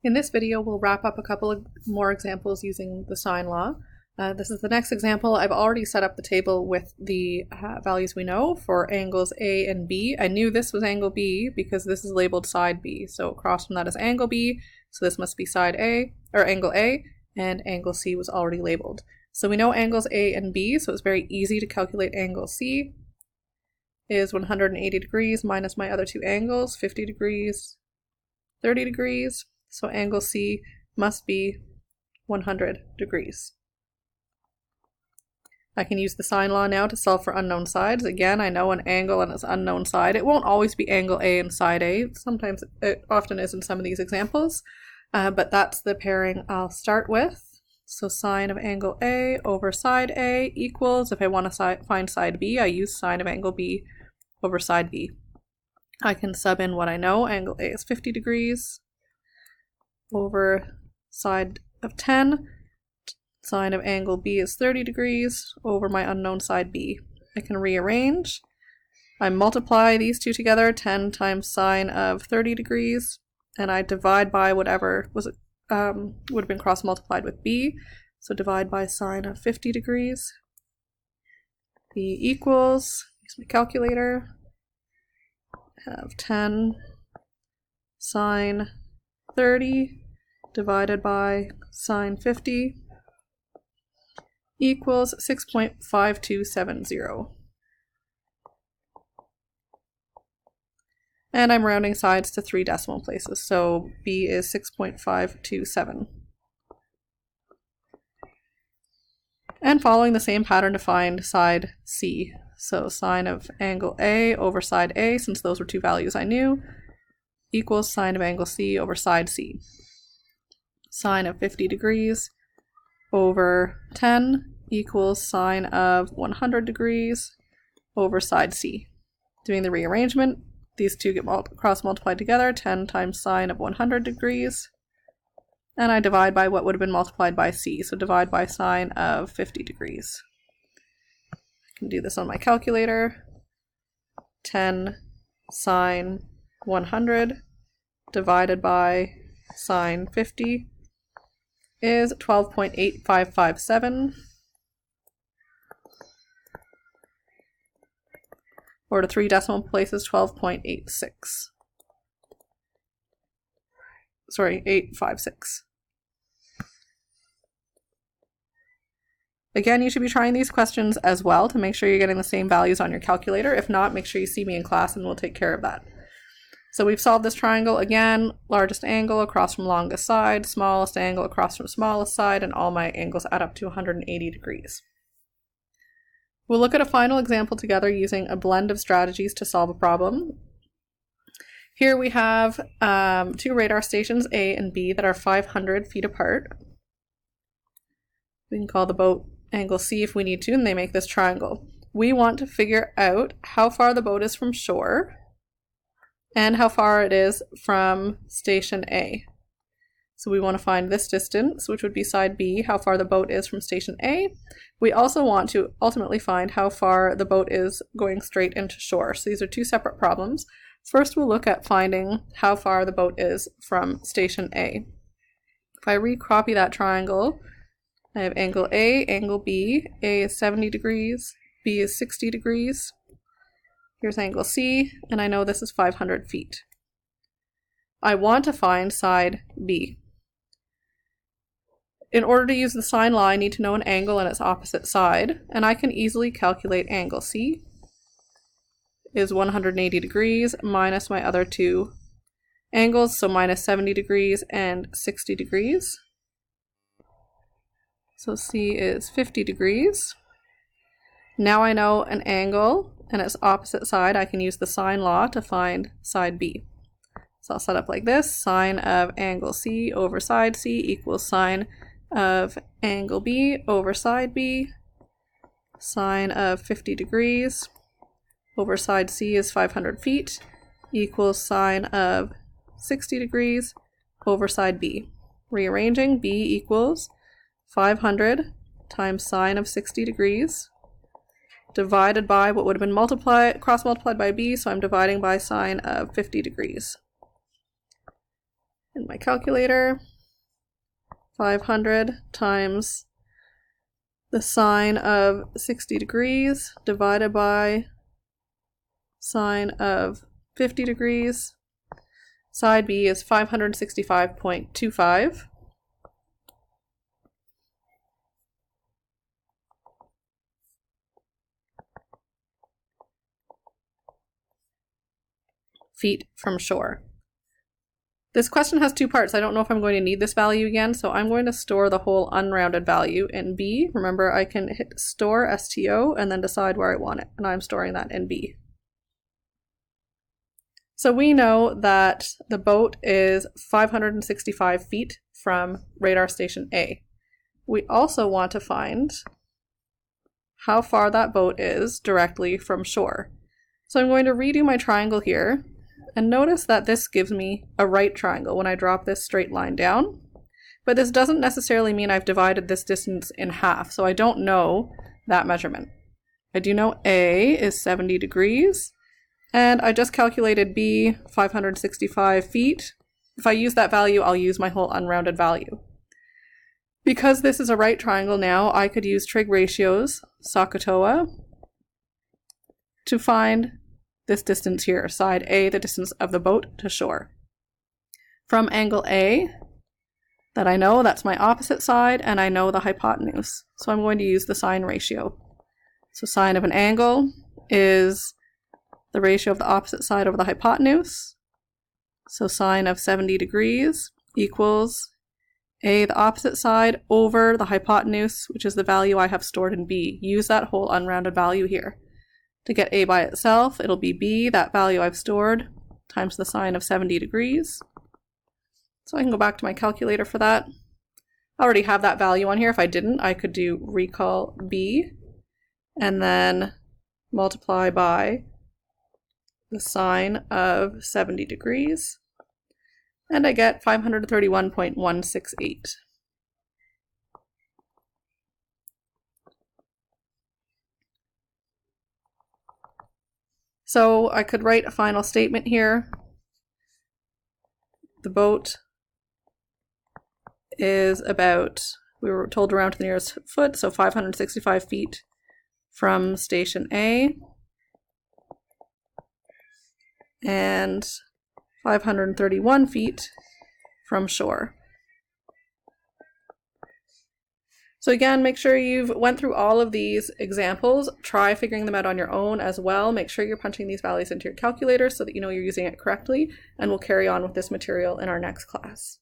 In this video, we'll wrap up a couple of more examples using the sine law. This is the next example. I've already set up the table with the values we know for angles A and B. I knew this was angle B because this is labeled side B. So across from that is angle B. So this must be side A, or angle A, and angle C was already labeled. So we know angles A and B, so it's very easy to calculate angle C is 180 degrees minus my other two angles, 50 degrees, 30 degrees. So angle C must be 100 degrees. I can use the sine law now to solve for unknown sides. Again, I know an angle and its unknown side. It won't always be angle A and side A. Sometimes it often is in some of these examples, but that's the pairing I'll start with. So sine of angle A over side A equals, if I want to find side B, I use sine of angle B over side B. I can sub in what I know. Angle A is 50 degrees over side of 10. Sine of angle B is 30 degrees over my unknown side B. I can rearrange. I multiply these two together, 10 times sine of 30 degrees, and I divide by whatever was would have been cross multiplied with B. So divide by sine of 50 degrees. B equals, use my calculator, I have 10 sine 30 divided by sine 50 equals 6.5270. And I'm rounding sides to 3 decimal places, so B is 6.527. And following the same pattern to find side C. So sine of angle A over side A, since those were two values I knew, equals sine of angle C over side C. Sine of 50 degrees over 10 equals sine of 100 degrees over side C. Doing the rearrangement, these two get cross multiplied together, 10 times sine of 100 degrees, and I divide by what would have been multiplied by C, so divide by sine of 50 degrees. I can do this on my calculator. 10 sine 100 divided by sine 50 is 12.8557, or to 3 decimal places, 12.86. Sorry, 856. Again, you should be trying these questions as well to make sure you're getting the same values on your calculator. If not, make sure you see me in class and we'll take care of that. So we've solved this triangle again, largest angle across from longest side, smallest angle across from smallest side, and all my angles add up to 180 degrees. We'll look at a final example together using a blend of strategies to solve a problem. Here we have two radar stations, A and B, that are 500 feet apart. We can call the boat angle C if we need to, and they make this triangle. We want to figure out how far the boat is from shore and how far it is from station A. So we want to find this distance, which would be side B, how far the boat is from station A. We also want to ultimately find how far the boat is going straight into shore. So these are two separate problems. First, we'll look at finding how far the boat is from station A. If I recopy that triangle, I have angle A, angle B. A is 70 degrees, B is 60 degrees. Here's angle C, and I know this is 500 feet. I want to find side B. In order to use the sine law, I need to know an angle and its opposite side, and I can easily calculate angle C is 180 degrees minus my other two angles, so minus 70 degrees and 60 degrees. So C is 50 degrees. Now I know an angle and its opposite side. I can use the sine law to find side B. So I'll set up like this. Sine of angle C over side C equals sine of angle B over side B. Sine of 50 degrees over side C is 500 feet equals sine of 60 degrees over side B. Rearranging, B equals 500 times sine of 60 degrees divided by what would have been cross multiplied by B, so I'm dividing by sine of 50 degrees. in my calculator. 500 times the sine of 60 degrees divided by sine of 50 degrees. Side B is 565.25. feet from shore. This question has two parts. I don't know if I'm going to need this value again, so I'm going to store the whole unrounded value in B. Remember, I can hit store STO and then decide where I want it, and I'm storing that in B. So we know that the boat is 565 feet from radar station A. We also want to find how far that boat is directly from shore. So I'm going to redo my triangle here. And notice that this gives me a right triangle when I drop this straight line down. But this doesn't necessarily mean I've divided this distance in half, so I don't know that measurement. I do know A is 70 degrees, and I just calculated B, 565 feet. If I use that value, I'll use my whole unrounded value. Because this is a right triangle now, I could use trig ratios, SOHCAHTOA, to find this distance here, side A, the distance of the boat to shore. From angle A, that I know, that's my opposite side, and I know the hypotenuse. So I'm going to use the sine ratio. So sine of an angle is the ratio of the opposite side over the hypotenuse. So sine of 70 degrees equals A, the opposite side, over the hypotenuse, which is the value I have stored in B. Use that whole unrounded value here. To get A by itself, it'll be B, that value I've stored, times the sine of 70 degrees. So I can go back to my calculator for that. I already have that value on here. If I didn't, I could do recall B, and then multiply by the sine of 70 degrees, and I get 531.168. So I could write a final statement here. The boat is about, we were told around to the nearest foot, so 565 feet from station A, and 531 feet from shore. So again, make sure you've went through all of these examples. Try figuring them out on your own as well. Make sure you're punching these values into your calculator so that you know you're using it correctly, and we'll carry on with this material in our next class.